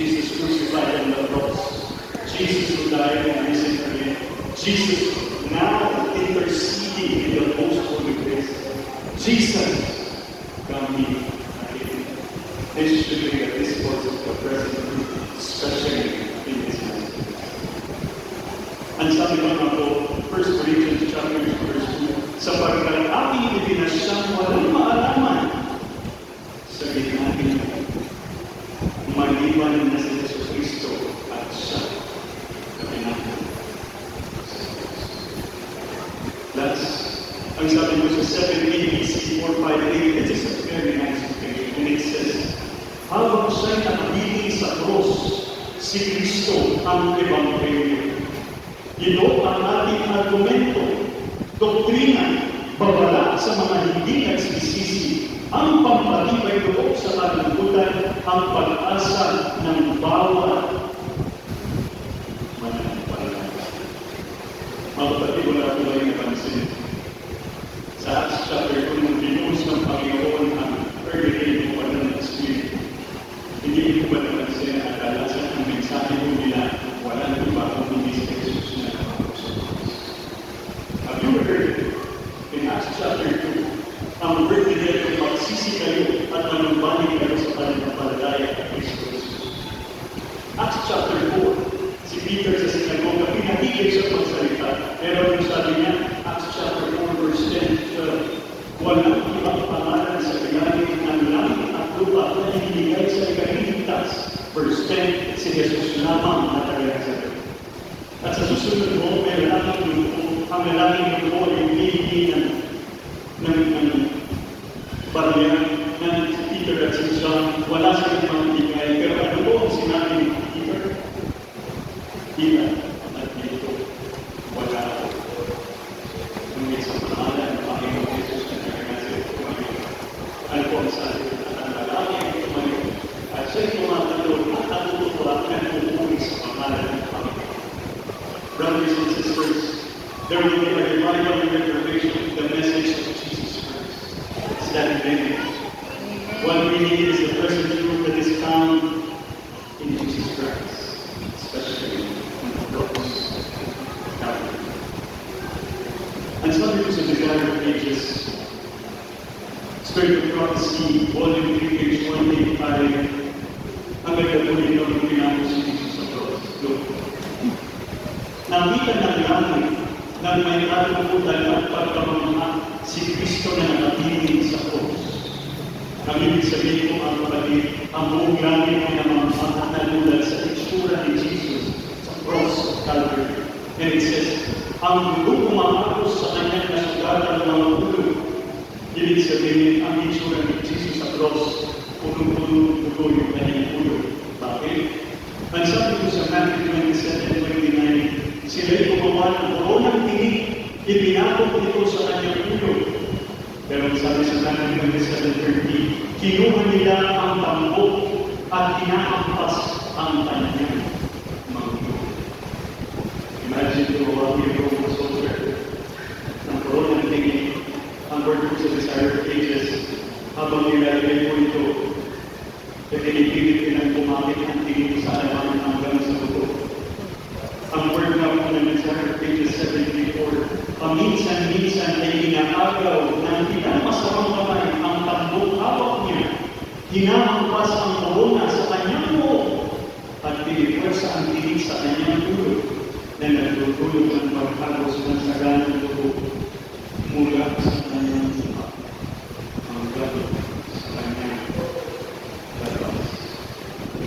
Jesus crucified on the cross. Jesus who died and risen again. Jesus now interceding in the most holy place. Jesus coming again. This should be a discourse of the present truth, especially in this moment. Ang sabi naman po, 1 Corinthians chapter 2, verse 2, sapagkat aking ibinasyang walang maalaman sa gitna ninyo, maliban na si Jesus Cristo at siya na pinakita. That's, ang sabi mo sa 7 ABC 458, it is a very nice page, and it says, habang siya'y nakabitin sa cross, si Cristo ang Ebanghelyo. Ito ang ating argumento, doktrina, babala sa mga hindi nagsisisi, ang pampatibay loob sa kalungkutan, ang pag-asa ng bawat mananampalataya. Mapapatid ko na po ay napansin. Sa Acts chapter 2, nung binuhos ng Panginoon ang early day po ng Espiritu, hindi ko ba napansin na kadalasan ang mensahe ko nila walang iba kung hindi sa Jesus na nakapagsasabi. Have you heard it? In Acts chapter 2, ang birthday nila kung magsisi kayo at manumbalik kayo sa pananampalataya at Kristo Jesus. Acts chapter 4, si Peter sa sinagoga, pinatigil siya magsalita. Pero kung sabi niya, Acts chapter 4, verse 10, walang ibang pangalan sa ilalim ng langit at lupa na ibinigay sa ikaligtas. Verse 10, si Jesus lamang na tagayagsabi. At sa susunod mo, may lalaki lupo, ang lalaki lupo ay hindi ng barya ng si Peter at si John, wala sa ibang ibigay. Pero ano po ang sinabi ni Peter? Tila at dito, wala ako. Ngunit sa pangalan ng Panginoon Jesus na nagkakasip tumayo. Ano po ang sabi? At ang lalaki ay tumayo. At siya'y tumatalon at natutulak na pupuri sa pangalan ng Panginoon. Brothers and sisters, there will be a revival and revelation of the message of Jesus Christ. Is that amen? What we need is the present truth that is found in Jesus Christ, especially in the cross. And some of the Desire of Ages, Spirit of Prophecy, Volume 3, page 185, ang gagawin ng pinako si Jesus sa cross. Look. Nakita ng langit na may katakutan at pagkamamahal si Kristo na nakapiling sa cross. Ang ibig sabihin ko ang kapatid, ang buong langit ay namamahal na lulat sa itsura ni Jesus sa cross of Calvary. And it says, ang dugo kumakatos sa kanyang nasugatan ng mga ulo. Ibig sabihin, ang itsura ni Jesus sa cross, punong-punong dugo yung kanyang ulo. Bakit? Ang sabi ko sa Matthew 27:29, sila'y gumawa ng koronang tinig, ipinakot ito sa kanyang ulo. Pero sabi sa Matthew 27:30, kinuha nila ang tambok at hinahampas ang kanyang mga ulo. Imagine gumawa ko yung Roman soldier ng koronang tinig, ang word ko sa Desire of Ages, habang nilalagay ko ito, pinipilit pinang bumalik ang tinig sa alaman hanggang sa dugo. Ang word na po ng Desire of Ages 74, paminsan-minsan ay inaagaw ng pinamasamang kamay ang tambok hawak niya, hinahampas ang korona sa kanyang buhok, at pinipwersa ang tinig sa kanyang ulo na nagtutulog ng paghagos ng